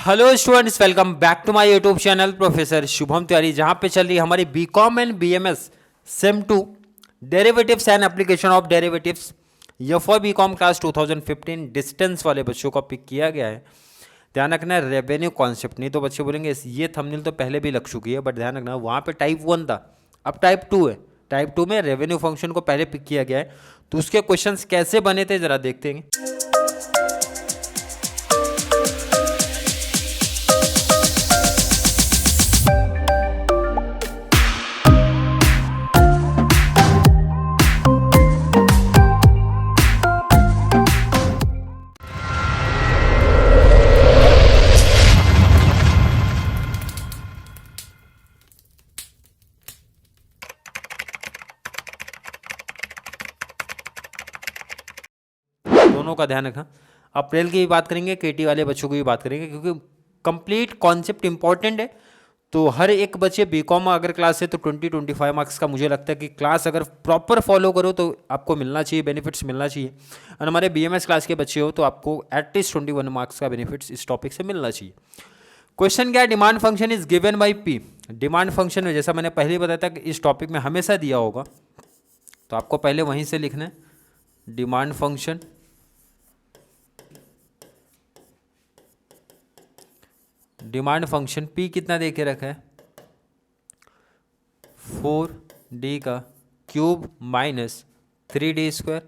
Hello students, welcome back to my YouTube channel professor Shubham Tiwari, जहां पे चल रही हमारी BCom and BMS sem 2 derivatives and application of derivatives. ये फॉर बीकॉम क्लास 2015 डिस्टेंस वाले बच्चों को पिक किया गया है। ध्यान रखना, रेवेन्यू कॉन्सेप्ट। नहीं तो बच्चे बोलेंगे ये थंबनेल तो पहले भी लग चुकी है, बट ध्यान रखना वहाँ पे टाइप 1 था, अब टाइप 2 है। टाइप 2 में रेवेन्यू फंक्शन को पहले पिक किया गया है, तो उसके क्वेश्चंस कैसे बने थे जरा देखते हैं। दोनों का ध्यान रखना। अप्रैल की भी बात करेंगे, केटी वाले बच्चों की भी बात करेंगे, क्योंकि कंप्लीट कॉन्सेप्ट इंपॉर्टेंट है। तो हर एक बच्चे बीकॉम अगर क्लास है तो 20-25 मार्क्स का मुझे लगता है कि क्लास अगर प्रॉपर फॉलो करो तो आपको मिलना चाहिए, बेनिफिट्स मिलना चाहिए। और हमारे बीएमएस क्लास के बच्चे हो तो आपको एटलीस्ट 21 मार्क्स का बेनिफिट्स इस टॉपिक से मिलना चाहिए। क्वेश्चन क्या है? Demand function is given by P. Demand function में जैसा मैंने पहले बताया था कि इस टॉपिक में हमेशा दिया होगा, तो आपको पहले वहीं से लिखना है demand function. Demand function P कितना दे के रखा है? 4d का cube minus 3d square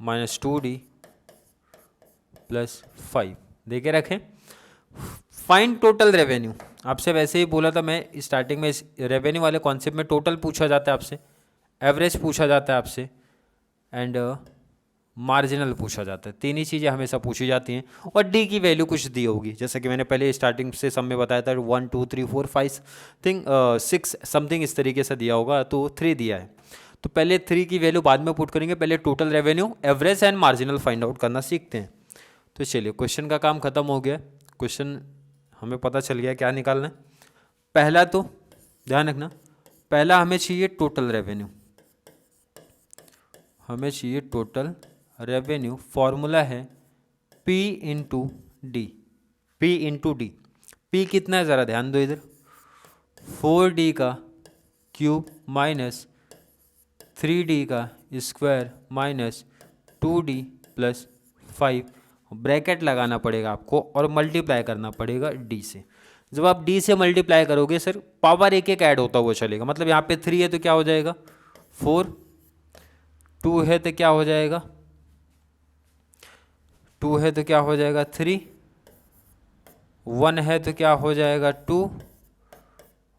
minus 2d plus 5 दे के रखें। फाइंड टोटल रेवेन्यू, आपसे वैसे ही बोला था मैं स्टार्टिंग में, इस रेवेन्यू वाले कॉन्सेप्ट में टोटल पूछा जाता है आपसे, एवरेज पूछा जाता है आपसे, एंड मार्जिनल पूछा जाता है। तीन ही चीज़ें हमेशा पूछी जाती हैं, और डी की वैल्यू कुछ दी होगी, जैसे कि मैंने पहले स्टार्टिंग से सब में बताया था 1 2 3 4 5 6 समथिंग इस तरीके से दिया होगा, तो 3 दिया है। तो पहले 3 की वैल्यू बाद में पुट करेंगे, पहले total revenue, average and marginal find out करना सीखते हैं। तो चलिए, क्वेश्चन का काम खत्म हो गया। क्वेश्चन हमें पता चल गया क्या निकालना है। पहला तो ध्यान रखना, पहला हमें चाहिए टोटल रेवेन्यू, हमें चाहिए टोटल रेवेन्यू। फॉर्मूला है P into D, P into D. P कितना है ज़रा ध्यान दो इधर, 4d का क्यूब माइनस 3d का square minus 2d plus 5। Bracket लगाना पड़ेगा आपको और मल्टीप्लाई करना पड़ेगा d से। जब आप d से मल्टीप्लाई करोगे सर, पावर एक एक ऐड होता हुआ चलेगा। मतलब यहाँ पे 3 है तो क्या हो जाएगा 4, 2 है तो क्या हो जाएगा 2 है तो क्या हो जाएगा 3, 1 है तो क्या हो जाएगा 2,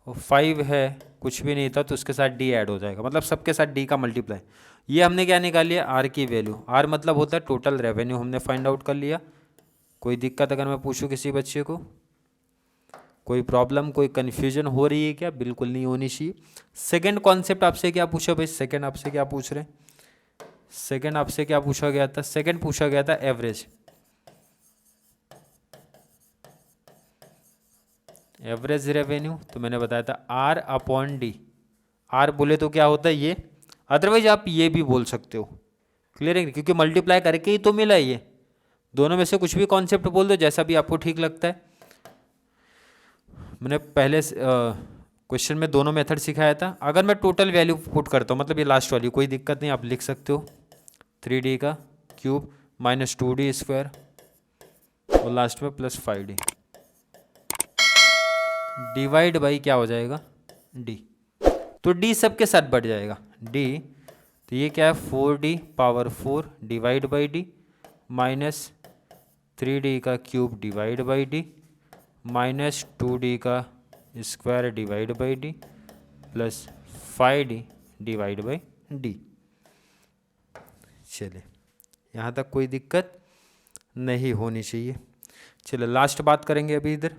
और 5 है कुछ भी नहीं था तो उसके साथ d ऐड हो जाएगा। मतलब सबके साथ d का मल्टीप्लाई। ये हमने क्या निकाल लिया? r की वैल्यू। r मतलब होता है टोटल रेवेन्यू, हमने फाइंड आउट कर लिया। कोई दिक्कत अगर मैं पूछूं किसी बच्चे को, कोई प्रॉब्लम, कोई कन्फ्यूजन हो रही है क्या? बिल्कुल नहीं होनी चाहिए। सेकेंड कॉन्सेप्ट आपसे क्या पूछा भाई? सेकेंड आपसे क्या पूछ रहे हैं? सेकेंड आपसे क्या पूछा गया था? सेकेंड पूछा गया था एवरेज। एवरेज रेवेन्यू तो मैंने बताया था आर अपॉन डी। आर बोले तो क्या होता है ये, अदरवाइज आप ये भी बोल सकते हो। क्लियर है? क्योंकि मल्टीप्लाई करके ही तो मिला है ये। दोनों में से कुछ भी कॉन्सेप्ट बोल दो, जैसा भी आपको ठीक लगता है। मैंने पहले क्वेश्चन में दोनों मेथड सिखाया था। अगर मैं टोटल वैल्यू पुट करता हूँ, मतलब ये लास्ट वाली, कोई दिक्कत नहीं, आप लिख सकते हो 3d का क्यूब माइनस 2d स्क्वायर और लास्ट में प्लस 5d डिवाइड बाई क्या हो जाएगा d। तो d सबके साथ बढ़ जाएगा d, तो ये क्या है 4d power 4 divide by d minus 3d का cube divide by d minus 2d का square divide by d plus 5d divide by d। चलिए, यहाँ तक कोई दिक्कत नहीं होनी चाहिए। चलिए लास्ट बात करेंगे अभी। इधर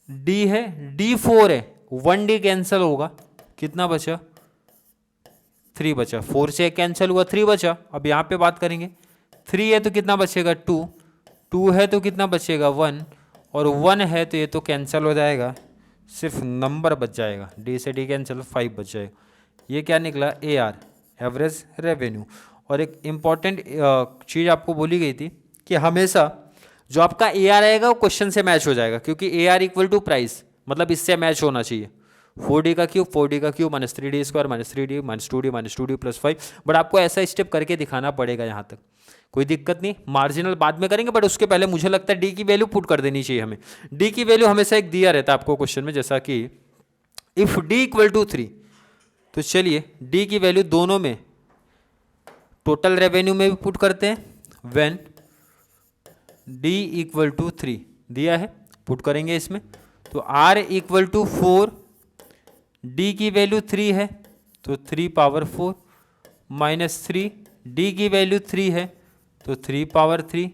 d है, d 4 है, 1d कैंसिल होगा, कितना बचा 3 बचा। 4 से कैंसिल हुआ 3 बचा। अब यहाँ पे बात करेंगे, 3 है तो कितना बचेगा 2, 2 है तो कितना बचेगा 1, और 1 है तो ये तो कैंसिल हो जाएगा, सिर्फ नंबर बच जाएगा। d से d कैंसिल, 5 बच जाएगा। ये क्या निकला AR, एवरेज रेवेन्यू। और एक इम्पॉर्टेंट चीज़ आपको बोली गई थी कि हमेशा जो आपका ए आर आएगा वो क्वेश्चन से मैच हो जाएगा, क्योंकि A R equal to price, मतलब इससे मैच होना चाहिए। 4d का क्यूब 4d का cube minus 3d square minus 3d minus 2d minus 2d plus 5। But आपको ऐसा स्टेप करके दिखाना पड़ेगा यहाँ तक, कोई दिक्कत नहीं, मार्जिनल बाद में करेंगे, बट उसके पहले मुझे लगता है डी की वैल्यू पुट कर देनी चाहिए हमें। डी की वैल्यू हमेशा एक दिया रहता है आपको क्वेश्चन में, जैसा कि इफ डी इक्वल टू 3, तो चलिए डी की वैल्यू दोनों में, टोटल रेवेन्यू में भी पुट करते हैं, व्हेन डी इक्वल टू 3 दिया है, पुट करेंगे इसमें। तो आर इक्वल टू 4, डी की वैल्यू 3 है तो 3 पावर 4 माइनस 3, डी की वैल्यू 3 है तो 3 पावर 3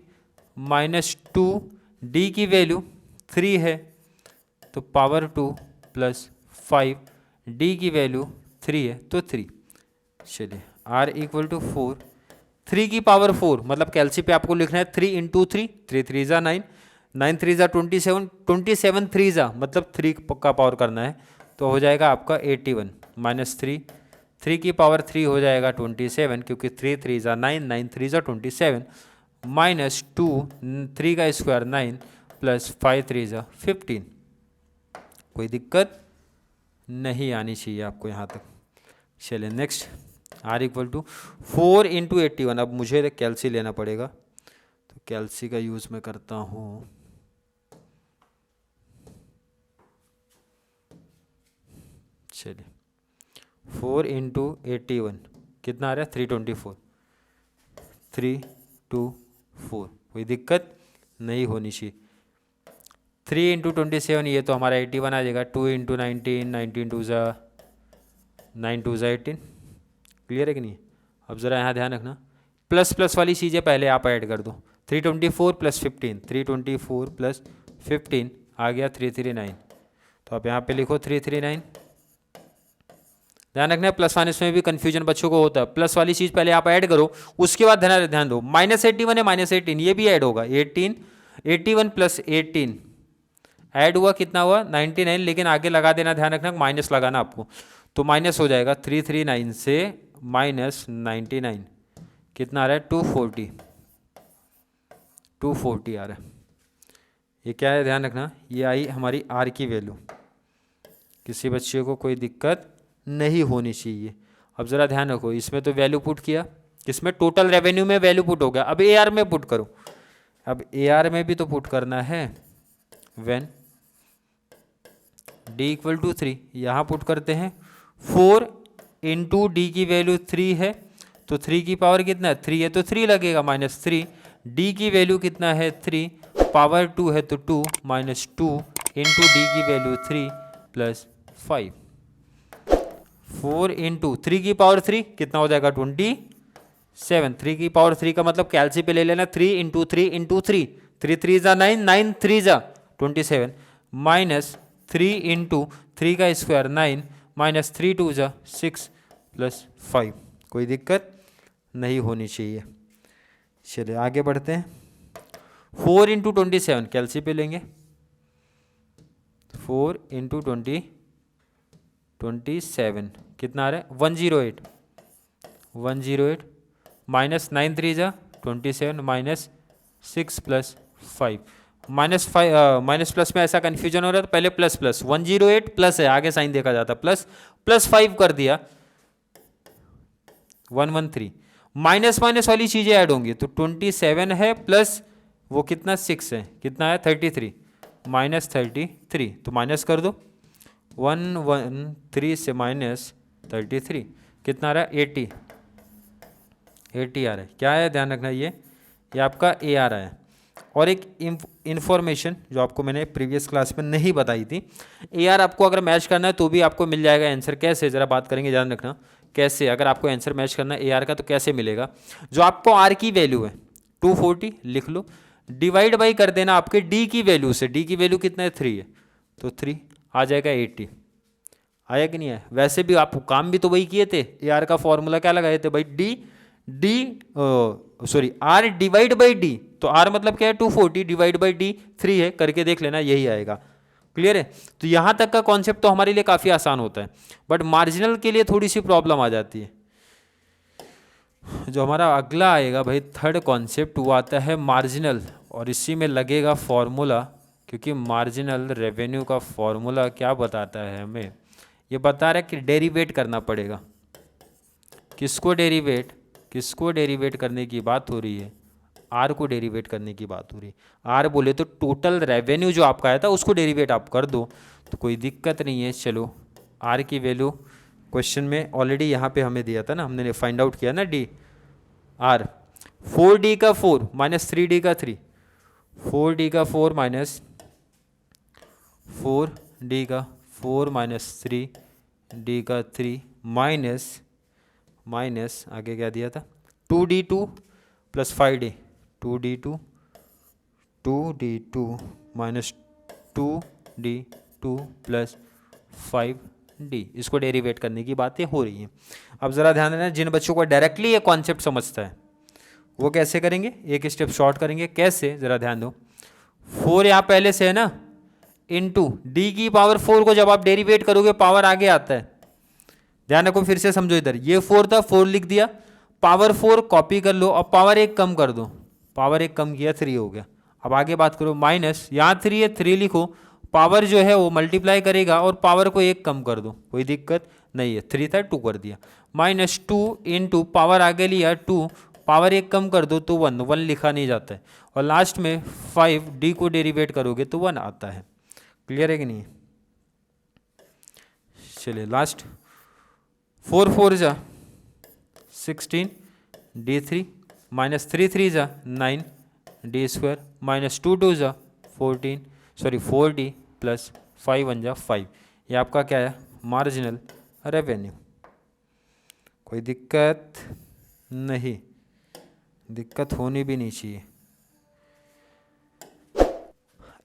माइनस 2, डी की वैल्यू 3 है तो पावर 2 प्लस 5, डी की वैल्यू 3 है तो 3। चलिए आर इक्वल टू 4, 3 की पावर 4 मतलब कैलसी पे आपको लिखना है 3 इंटू 3, 3 3 जा 9, 9 3 जा 27, 27 3 जा मतलब 3 का पावर करना है, तो हो जाएगा आपका 81 माइनस 3, 3 की पावर 3 हो जाएगा 27, क्योंकि 3 3 जा 9, 9 3 जा 27 माइनस 2, 3 का स्क्वायर 9 प्लस 5 3 जा 15। कोई दिक्कत नहीं आनी चाहिए आपको यहाँ तक। चलिए next, R equal to 4 into 81। अब मुझे कैलसी लेना पड़ेगा, तो कैलसी का यूज़ मैं करता हूँ। चलिए 4 इंटू 81 कितना आ रहा है 324, 324। कोई दिक्कत नहीं होनी चाहिए। 3 इंटू 27 ये तो हमारा 81 आ जाएगा। 2 इंटू 19, 19 टू ज़ा 9 टू ज़ा 18। क्लियर है कि नहीं? अब ज़रा यहाँ ध्यान रखना, प्लस प्लस वाली चीज़ें पहले आप ऐड कर दो। 324 प्लस 15, 324 प्लस 15 आ गया 339। तो आप यहाँ पे लिखो 339। ध्यान रखना है प्लस माइनस में भी कंफ्यूजन बच्चों को होता है। प्लस वाली चीज़ पहले आप ऐड करो, उसके बाद ध्यान दो। माइनस 81 है, माइनस 18 ये भी ऐड होगा। 18, 81 प्लस 18 ऐड हुआ, कितना हुआ 99। लेकिन आगे लगा देना, ध्यान रखना माइनस लगाना आपको, तो माइनस हो जाएगा 339 से माइनस 99 कितना आ रहा है 240, 240 आ रहा है। ये क्या है ध्यान रखना, ये आई हमारी आर की वैल्यू। किसी बच्चे को कोई दिक्कत नहीं होनी चाहिए। अब ज़रा ध्यान रखो, इसमें तो वैल्यू पुट किया, किसमें टोटल रेवेन्यू में वैल्यू पुट हो गया। अब ए आर में पुट करो, अब ए आर में भी तो पुट करना है। व्हेन डी इक्वल टू 3 यहाँ पुट करते हैं। 4 इंटू डी की वैल्यू 3 है तो 3 की पावर कितना है 3 है तो 3 लगेगा माइनस 3। डी की वैल्यू कितना है 3, पावर 2 है तो 2 माइनस 2 इंटू डी की वैल्यू 3 प्लस 5। 4 इंटू 3 की पावर 3 कितना हो जाएगा 27। 3 की पावर 3 का मतलब कैलसी पे ले लेना 3 इंटू 3 इंटू 3, 3 3 जा 9, 9 3 जा 27 माइनस 3 इंटू 3 का स्क्वायर 9 माइनस 3 2 जा 6 प्लस 5। कोई दिक्कत नहीं होनी चाहिए। चलिए आगे बढ़ते हैं। 4 इंटू 27 कैलसी पे लेंगे। 4 इंटू 27 कितना आ रहा है 108, 108 माइनस 9 3 जा 27 माइनस 6 प्लस 5। माइनस प्लस में ऐसा कन्फ्यूजन हो रहा है, तो पहले प्लस प्लस 108 प्लस है, आगे साइन देखा जाता प्लस प्लस 5 कर दिया 113। माइनस माइनस वाली चीज़ें ऐड होंगी, तो 27 है प्लस वो कितना 6 है, कितना है 33 माइनस 33, तो माइनस कर दो 113 से माइनस 33 कितना आ रहा है 80, 80 आ रहा है। क्या है ध्यान रखना, ये आपका ए आ रहा है। और एक इन्फॉर्मेशन जो आपको मैंने प्रीवियस क्लास में नहीं बताई थी, ए आर आपको अगर मैच करना है तो भी आपको मिल जाएगा आंसर। कैसे, ज़रा बात करेंगे, ध्यान रखना कैसे। अगर आपको आंसर मैच करना है ए आर का तो कैसे मिलेगा। जो आपको आर की वैल्यू है 240 लिख लो, डिवाइड बाई कर देना आपके डी की वैल्यू से। डी की वैल्यू कितना है 3 है, तो 3 आ जाएगा 80। आया कि नहीं आया? वैसे भी आप काम भी तो वही किए थे। ए आर का फॉर्मूला क्या लगाए थे भाई, आर डिवाइड बाई डी। तो आर मतलब क्या है 240 डिवाइड बाई डी 3 है, करके देख लेना यही आएगा। क्लियर है? तो यहाँ तक का कॉन्सेप्ट तो हमारे लिए काफ़ी आसान होता है, बट मार्जिनल के लिए थोड़ी सी प्रॉब्लम आ जाती है। जो हमारा अगला आएगा भाई थर्ड कॉन्सेप्ट, वो आता है मार्जिनल। और इसी में लगेगा फॉर्मूला, क्योंकि मार्जिनल रेवेन्यू का फॉर्मूला क्या बताता है हमें, ये बता रहा है कि डेरिवेट करना पड़ेगा। किसको डेरिवेट करने की बात हो रही है, आर को डेरिवेट करने की बात हो रही है। आर बोले तो टोटल रेवेन्यू जो आपका आया था उसको डेरिवेट आप कर दो, तो कोई दिक्कत नहीं है। चलो आर की वैल्यू क्वेश्चन में ऑलरेडी यहाँ पे हमें दिया था ना, हमने फाइंड आउट किया ना डी आर। 4D का 4 माइनस 3D का 3, 4D का 4 माइनस 4D का 4 माइनस 3D का 3 माइनस आगे क्या दिया था 2D2 plus 5D, 2D2 minus 2D2 plus 5D, इसको डेरिवेट करने की बातें हो रही हैं। अब ज़रा ध्यान देना, जिन बच्चों को डायरेक्टली ये कॉन्सेप्ट समझता है वो कैसे करेंगे, एक स्टेप शॉर्ट करेंगे। कैसे, ज़रा ध्यान दो। 4 यहाँ पहले से है ना, इनटू डी की पावर 4 को जब आप डेरिवेट करोगे पावर आगे आता है। ध्यान रखो, फिर से समझो, इधर ये 4 था, 4 लिख दिया, पावर 4 कॉपी कर लो और पावर 1 कम कर दो, पावर 1 कम किया 3 हो गया। अब आगे बात करो, माइनस यहाँ 3 है, 3 लिखो, पावर जो है वो मल्टीप्लाई करेगा और पावर को 1 कम कर दो, कोई दिक्कत नहीं है। 3 था 2 कर दिया, माइनस 2 इंटू पावर आगे लिया 2, पावर 1 कम कर दो तो 1, 1 लिखा नहीं जाता है। और लास्ट में 5D को डेरिवेट करोगे तो 1 आता है। क्लियर है कि नहीं? चलिए लास्ट, 4 4 जा 16 D3 माइनस 3 3 जा 9 D स्क्वायर माइनस 2 2 जा 4D प्लस 5 1 जा 5। ये आपका क्या है, मार्जिनल रेवेन्यू। कोई दिक्कत नहीं, दिक्कत होनी भी नहीं चाहिए।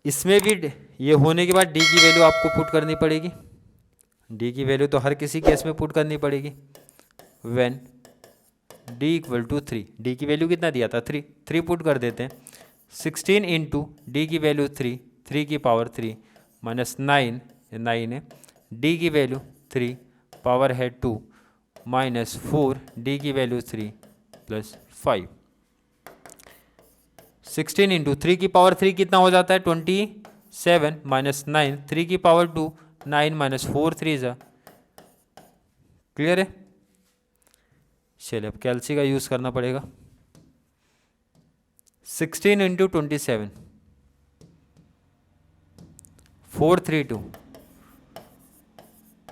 इसमें भी ये होने के बाद डी की वैल्यू आपको पुट करनी पड़ेगी। डी की वैल्यू तो हर किसी केस में पुट करनी पड़ेगी। When D equal to 3, D की वैल्यू कितना दिया था 3, 3 पुट कर देते हैं। 16 इंटू डी की वैल्यू 3, 3 की पावर 3 माइनस 9, 9 है, डी की वैल्यू 3 पावर है 2 माइनस 4, डी की वैल्यू 3 प्लस 5। 16 इंटू 3 की पावर 3 कितना हो जाता है 27 माइनस 9, 3 की पावर 2 9 माइनस 4 3 जा। क्लियर है? चलिए अब कैलसी का यूज़ करना पड़ेगा। 16 इंटू 27 432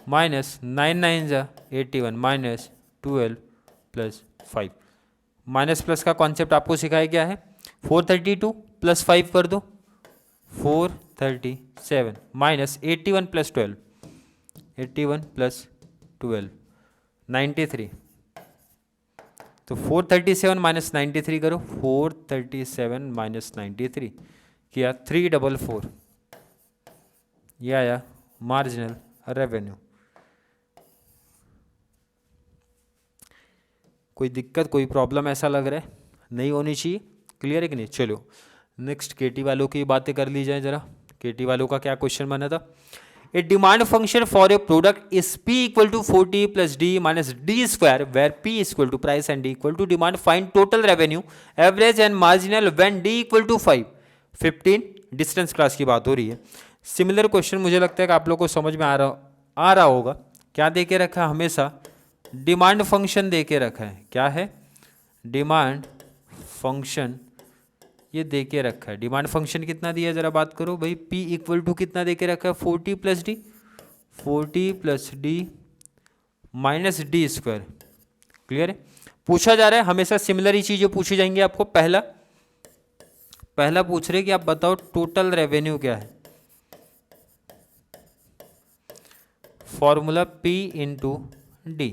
माइनस 9 9 जा 81 माइनस 12 प्लस 5। माइनस प्लस का कॉन्सेप्ट आपको सिखाया गया है। 432 प्लस 5 कर दो 437 माइनस 81 प्लस 12, 81 प्लस 12 93। तो 437 माइनस 93 करो, 437 माइनस 93 किया 344, ये आया मार्जिनल रेवेन्यू। कोई दिक्कत, कोई प्रॉब्लम ऐसा लग रहा है? नहीं होनी चाहिए। क्लियर है कि नहीं? चलो नेक्स्ट केटी वालों की बातें कर ली जाए जरा। केटी वालों का क्या क्वेश्चन बना था? A demand function for a product is P equal to 40 plus D minus D square where P equal to price and D equal to demand. Find total revenue average and marginal when D equal to 5 15। Distance class की बात हो रही है। Similar question मुझे लगता है कि आप लोग को समझ में आ रहा होगा। क्या दे के रखा है? हमेशा डिमांड फंक्शन दे के रखा है। क्या है? डिमांड फंक्शन ये दे के रखा है। डिमांड फंक्शन कितना दिया है जरा बात करो भाई। P इक्वल टू कितना दे के रखा है 40 plus D, 40 plus D minus D square. Clear है? पूछा जा रहा है हमेशा सिमिलर ही चीज़ें पूछी जाएंगी आपको। पहला पूछ रहे कि आप बताओ टोटल रेवेन्यू क्या है। Formula P into D,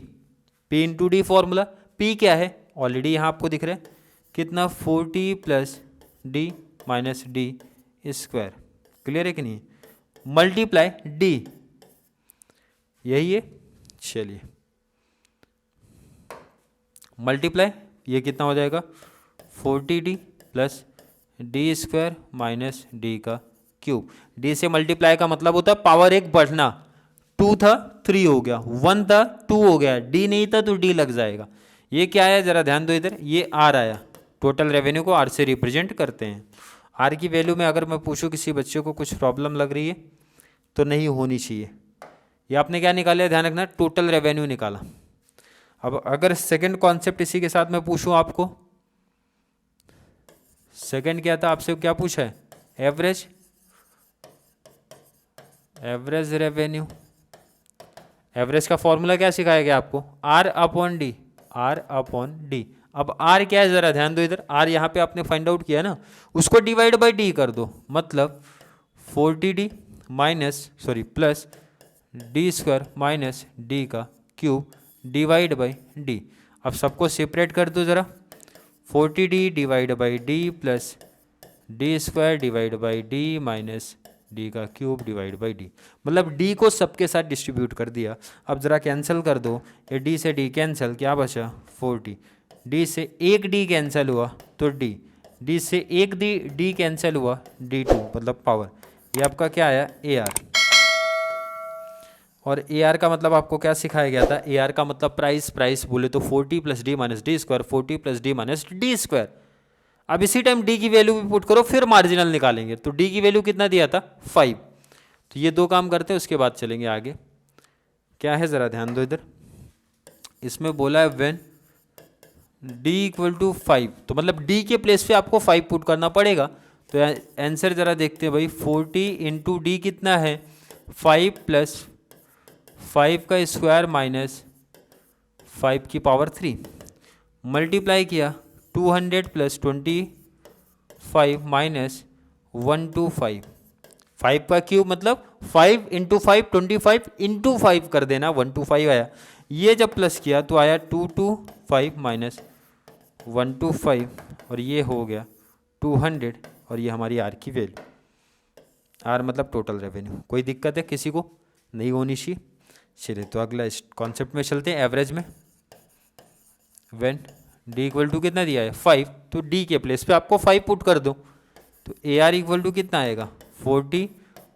P into D formula. P क्या है? ऑलरेडी यहाँ आपको दिख रहा है कितना 40 plus D minus D square. Clear है कि नहीं? मल्टीप्लाई डी, यही है। चलिए मल्टीप्लाई ये कितना हो जाएगा 40D plus D square minus D का क्यूब। डी से मल्टीप्लाई का मतलब होता है पावर 1 बढ़ना। 2 था 3 हो गया, 1 था 2 हो गया, डी नहीं था तो डी लग जाएगा। ये क्या है जरा ध्यान दो इधर, ये आर आया। टोटल रेवेन्यू को आर से रिप्रेजेंट करते हैं। आर की वैल्यू में अगर मैं पूछूं किसी बच्चे को कुछ प्रॉब्लम लग रही है तो नहीं होनी चाहिए। ये आपने क्या निकाला, ध्यान रखना, टोटल रेवेन्यू निकाला। अब अगर सेकंड कॉन्सेप्ट इसी के साथ मैं पूछूं आपको, सेकंड क्या था, आपसे क्या पूछा है, एवरेज रेवेन्यू। एवरेज का फॉर्मूला क्या सिखाया गया आपको, R upon D, R upon D. अब आर क्या है जरा ध्यान दो इधर, आर यहाँ पे आपने फाइंड आउट किया ना, उसको डिवाइड बाई डी कर दो, मतलब 40D plus D square minus D का क्यूब डिवाइड बाई डी। अब सबको सेपरेट कर दो ज़रा, 40D divide by D plus D square divide by D minus D का क्यूब डिवाइड बाई डी, मतलब डी को सबके साथ डिस्ट्रीब्यूट कर दिया। अब ज़रा कैंसिल कर दो, ये डी से डी कैंसिल, क्या बचा 40, डी से एक डी कैंसिल हुआ तो डी से एक डी कैंसिल हुआ D2, मतलब पावर। ये आपका क्या आया ए आर। और ए आर का मतलब आपको क्या सिखाया गया था, ए आर का मतलब प्राइस बोले तो 40 plus D minus D square, 40 plus D minus D square. अब इसी टाइम डी की वैल्यू भी पुट करो, फिर मार्जिनल निकालेंगे। तो डी की वैल्यू कितना दिया था 5। तो ये दो काम करते हैं, उसके बाद चलेंगे आगे। क्या है ज़रा ध्यान दो इधर, इसमें बोला है व्हेन d इक्वल टू 5, तो मतलब d के प्लेस पे आपको 5 पुट करना पड़ेगा। तो आंसर ज़रा देखते हैं भाई, 40 इंटू डी कितना है 5 प्लस 5 का स्क्वायर माइनस 5 की पावर 3, मल्टीप्लाई किया 200 प्लस 25 माइनस 125, 5 का क्यूब मतलब 5 इंटू 5 25 इंटू 5 कर देना, 125 आया। ये जब प्लस किया तो आया 225 माइनस 125, और ये हो गया 200, और ये हमारी आर की वैल्यू, आर मतलब टोटल रेवेन्यू। कोई दिक्कत है किसी को, नहीं होनी चाहिए। चलिए तो अगला इस कॉन्सेप्ट में चलते हैं, एवरेज में। व्हेन डी इक्वल टू कितना दिया है 5, तो डी के प्लेस पे आपको 5 पुट कर दो, तो ए आर इक्वल टू कितना आएगा 40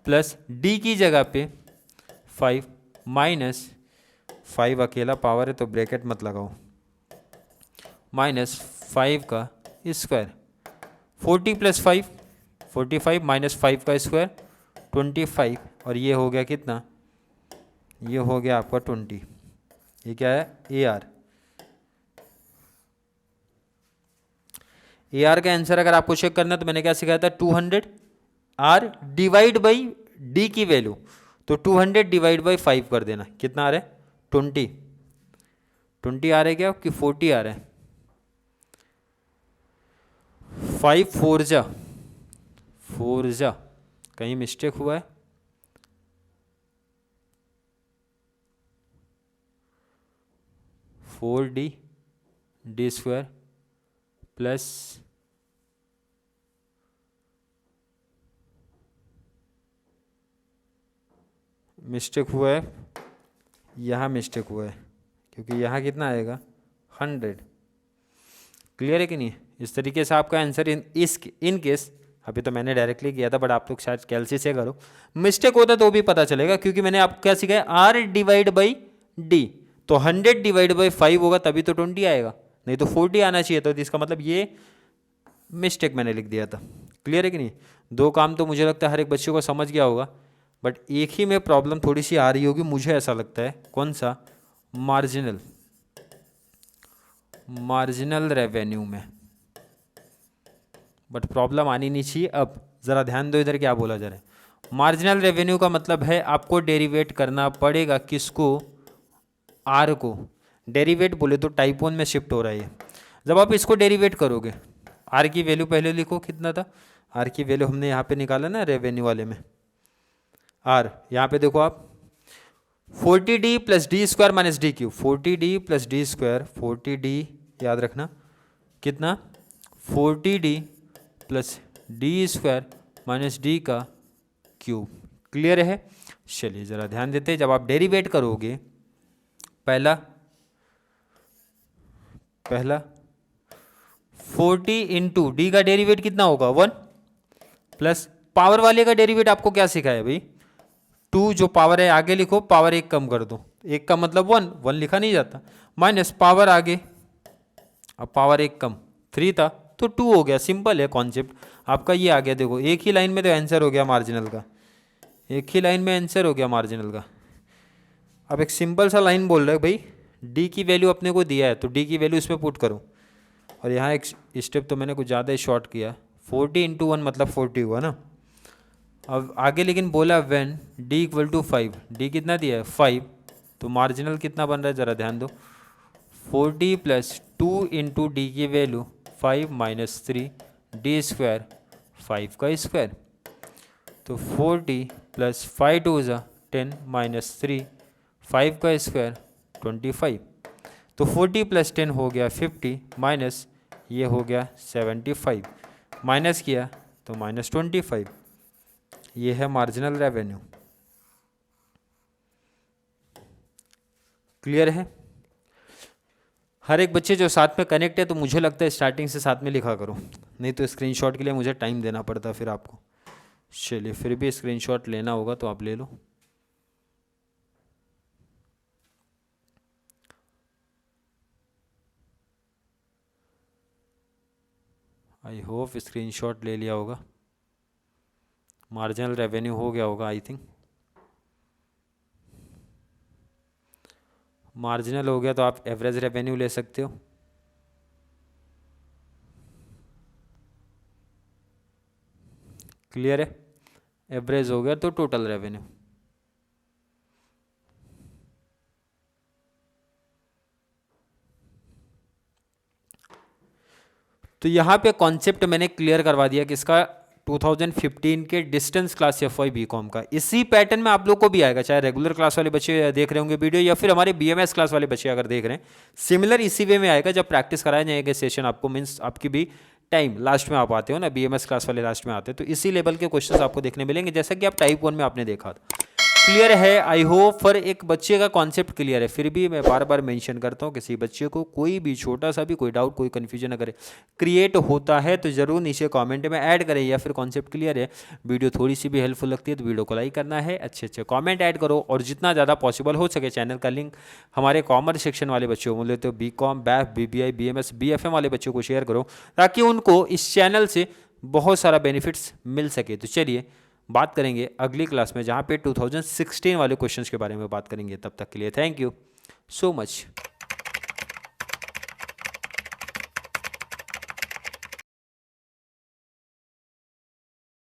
प्लस डी की जगह पे 5 माइनस 5 अकेला पावर है तो ब्रैकेट मत लगाओ, माइनस 5 का स्क्वायर, 40 प्लस 5 45 माइनस 5 का स्क्वायर 25, और ये हो गया कितना, ये हो गया आपका 20। ये क्या है ए आर। ए आर का आंसर अगर आपको चेक करना है तो मैंने क्या सिखाया था, 200 आर डिवाइड बाई डी की वैल्यू, तो 200 डिवाइड बाई 5 कर देना, कितना आ रहा है 20 आ रहा है क्या कि 40 आ रहा है, 5 4 जा, कहीं मिस्टेक हुआ है, 4D स्क्वायर प्लस मिस्टेक हुआ है, यहाँ मिस्टेक हुआ है, क्योंकि यहाँ कितना आएगा 100। क्लियर है कि नहीं। इस तरीके से आपका आंसर इन केस, अभी तो मैंने डायरेक्टली किया था बट आप लोग शायद कैलसी से करो, मिस्टेक होता तो भी पता चलेगा, क्योंकि मैंने आपको क्या सिखाया, आर डिवाइड बाई डी, तो 100 डिवाइड बाई 5 होगा तभी तो 20 आएगा, नहीं तो 40 आना चाहिए। तो इसका मतलब ये मिस्टेक मैंने लिख दिया था। क्लियर है कि नहीं। दो काम तो मुझे लगता है हर एक बच्चे को समझ गया होगा, बट एक ही में प्रॉब्लम थोड़ी सी आ रही होगी, मुझे ऐसा लगता है। कौन सा, मार्जिनल रेवेन्यू में, बट प्रॉब्लम आनी नहीं चाहिए। अब ज़रा ध्यान दो इधर क्या बोला जा रहा है। मार्जिनल रेवेन्यू का मतलब है आपको डेरिवेट करना पड़ेगा, किसको, आर को। डेरिवेट बोले तो टाइप 1 में शिफ्ट हो रहा है। जब आप इसको डेरिवेट करोगे, आर की वैल्यू पहले लिखो कितना था, आर की वैल्यू हमने यहाँ पे निकाला ना रेवेन्यू वाले में, आर यहाँ पे देखो आप 40D plus D square minus D cube, 40D plus D square, 40D याद रखना कितना 40D plus D square minus D का क्यूब। क्लियर है। चलिए ज़रा ध्यान देते हैं, जब आप डेरिवेट करोगे, पहला 40 इंटू डी का डेरिवेट कितना होगा 1, प्लस पावर वाले का डेरिवेट आपको क्या सिखाया भाई, 2 जो पावर है आगे लिखो, पावर 1 कम कर दो, 1 का मतलब 1 लिखा नहीं जाता, माइनस पावर आगे, अब पावर 1 कम 3 था तो 2 हो गया। सिंपल है कॉन्सेप्ट आपका, ये आ गया। देखो एक ही लाइन में तो आंसर हो गया मार्जिनल का, एक ही लाइन में आंसर हो गया मार्जिनल का। अब एक सिंपल सा लाइन बोल रहा है भाई डी की वैल्यू अपने को दिया है तो डी की वैल्यू इसमें पुट करो। और यहाँ एक स्टेप तो मैंने कुछ ज़्यादा ही शॉर्ट किया, 40 × 1 मतलब 40 हुआ ना। अब आगे लेकिन बोला when D equal to 5, D कितना दिया है 5, तो मार्जिनल कितना बन रहा है ज़रा ध्यान दो, 40 + 2 × डी की वैल्यू 5 - 3 डी स्क्वायर 5 का स्क्वायर। तो 40 + 5 2 = 10 - 3 5 का स्क्वायर 25। तो 40 + 10 हो गया 50 माइनस ये हो गया 75, माइनस किया तो -25। ये है मार्जिनल रेवेन्यू। क्लियर है? हर एक बच्चे जो साथ में कनेक्ट है तो मुझे लगता है स्टार्टिंग से साथ में लिखा करो, नहीं तो स्क्रीनशॉट के लिए मुझे टाइम देना पड़ता फिर आपको। चलिए फिर भी स्क्रीनशॉट लेना होगा तो आप ले लो। आई होप स्क्रीनशॉट ले लिया होगा। मार्जिनल रेवेन्यू हो गया होगा आई थिंक। मार्जिनल हो गया तो आप एवरेज रेवेन्यू ले सकते हो। क्लियर है? एवरेज हो गया तो टोटल रेवेन्यू। तो यहाँ पे कॉन्सेप्ट मैंने क्लियर करवा दिया किसका, 2015 के डिस्टेंस क्लास FY BCom का। इसी पैटर्न में आप लोग को भी आएगा, चाहे रेगुलर क्लास वाले बच्चे देख रहे होंगे वीडियो या फिर हमारे BMS क्लास वाले बच्चे अगर देख रहे हैं, सिमिलर इसी वे में आएगा। जब प्रैक्टिस कराए जाएंगे सेशन आपको, मीन्स आपकी भी टाइम लास्ट में आप आते हो ना, BMS क्लास वाले लास्ट में आते हैं, तो इसी लेवल के क्वेश्चंस आपको देखने मिलेंगे जैसा कि आप टाइप 1 में आपने देखा था। क्लियर है? आई होप फॉर एक बच्चे का कॉन्सेप्ट क्लियर है। फिर भी मैं बार बार मेंशन करता हूँ, किसी बच्चे को कोई भी छोटा सा भी कोई डाउट कोई कन्फ्यूजन अगर क्रिएट होता है तो ज़रूर नीचे कमेंट में ऐड करें, या फिर कॉन्सेप्ट क्लियर है, वीडियो थोड़ी सी भी हेल्पफुल लगती है तो वीडियो को लाइक करना है, अच्छे अच्छे कॉमेंट ऐड करो, और जितना ज़्यादा पॉसिबल हो सके चैनल का लिंक हमारे कॉमर्स सेक्शन वाले बच्चों को, बोले तो BCom, BAF, BBI, BMS, BFM वाले बच्चों को शेयर करो ताकि उनको इस चैनल से बहुत सारा बेनिफिट्स मिल सके। तो चलिए बात करेंगे अगली क्लास में जहाँ पे 2016 वाले क्वेश्चंस के बारे में बात करेंगे। तब तक के लिए थैंक यू सो मच।